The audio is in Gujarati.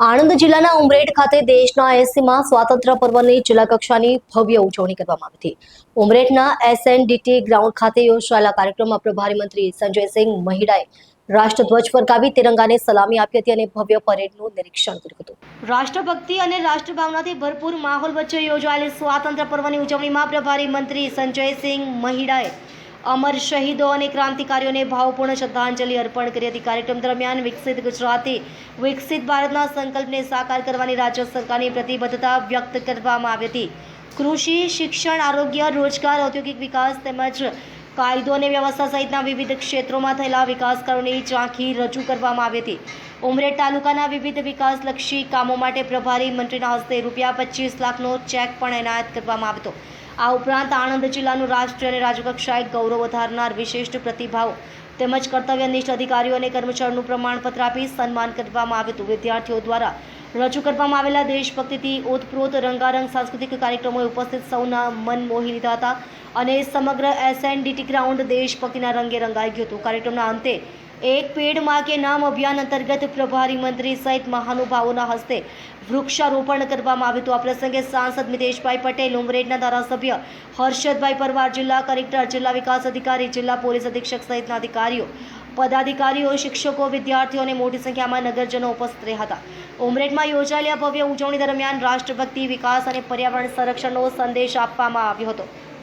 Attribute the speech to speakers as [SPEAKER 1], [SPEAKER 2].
[SPEAKER 1] આણંદ જિલ્લાના ઉમરેઠ ખાતે દેશના 80મા સ્વાતંત્ર્ય પર્વની જિલ્લા કક્ષાની ભવ્ય ઉજવણી કરવામાં આવી હતી। ઉમરેઠના SNDT ગ્રાઉન્ડ ખાતે યોજાયેલા કાર્યક્રમમાં પ્રભારી મંત્રી સંજયસિંહ મહિડાએ રાષ્ટ્રધ્વજ ફરકાવી તિરંગાને સલામી આપી હતી અને ભવ્ય પરેડનું નિરીક્ષણ કર્યું હતું। રાષ્ટ્રભક્તિ અને રાષ્ટ્રભાવનાથી ભરપૂર માહોલ વચ્ચે યોજાયેલી સ્વાતંત્ર્ય પર્વની ઉજવણીમાં પ્રભારી મંત્રી સંજયસિંહ મહિડાએ અમર શહીદો અને ક્રાંતિકારીઓને ભાવપૂર્ણ શ્રદ્ધાંજલિ અર્પણ કરી હતી। કાર્યક્રમ દરમિયાન વિકસિત ગુજરાતથી વિકસિત ભારતના સંકલ્પને સાકાર કરવાની રાજ્ય સરકારની પ્રતિબદ્ધતા વ્યક્ત કરવામાં આવી હતી। કૃષિ, શિક્ષણ, આરોગ્ય, રોજગાર, ઔદ્યોગિક વિકાસ તેમજ કાયદો અને વ્યવસ્થા સહિતના વિવિધ ક્ષેત્રોમાં થયેલા વિકાસ કાર્યોની ઝાંખી રજૂ કરવામાં આવી હતી। ઉમરેઠ તાલુકાના વિવિધ વિકાસલક્ષી કામો માટે પ્રભારી મંત્રીના હસ્તે ₹25 લાખનો ચેક પણ એનાયત કરવામાં આવ્યો હતો। આ ઉપરાંત આણંદ જિલ્લાનું રાષ્ટ્રીય અને રાજ્યકક્ષાએ ગૌરવ વધારનાર વિશિષ્ટ પ્રતિભાઓ તેમજ કર્તવ્યનિષ્ઠ અધિકારીઓ અને કર્મચારીઓનું પ્રમાણપત્ર આપી સન્માન કરવામાં આવ્યું હતું। વિદ્યાર્થીઓ દ્વારા રજૂ કરવામાં આવેલા દેશભક્તિથી ઓતપ્રોત રંગારંગ સાંસ્કૃતિક કાર્યક્રમોએ ઉપસ્થિત સૌના મન મોહી લીધા હતા અને સમગ્ર SNDT ગ્રાઉન્ડ દેશભક્તિના રંગે રંગાઈ ગયું હતું। કાર્યક્રમના અંતે એક પેડ માં કે નામ અભિયાન અંતર્ગત પ્રભારી મંત્રી સહિત મહાનુભાવોના હસ્તે વૃક્ષારોપણ કરવામાં આવ્યું હતું। આ પ્રસંગે સાંસદ મિતેશભાઈ પટેલ, ઉમરેઠના ધારાસભ્ય હર્ષદભાઈ પરમાર, જિલ્લા કલેક્ટર, જિલ્લા વિકાસ અધિકારી, જિલ્લા પોલીસ અધિક્ષક સહિતના અધિકારીઓ, પદાધિકારીઓ, શિક્ષકો, વિદ્યાર્થીઓ અને મોટી સંખ્યામાં નગરજનો ઉપસ્થિત રહ્યા હતા। ઉમરેઠમાં યોજાયેલી ભવ્ય ઉજવણી દરમિયાન રાષ્ટ્રભક્તિ, વિકાસ અને પર્યાવરણ સંરક્ષણનો સંદેશ આપવામાં આવ્યો હતો।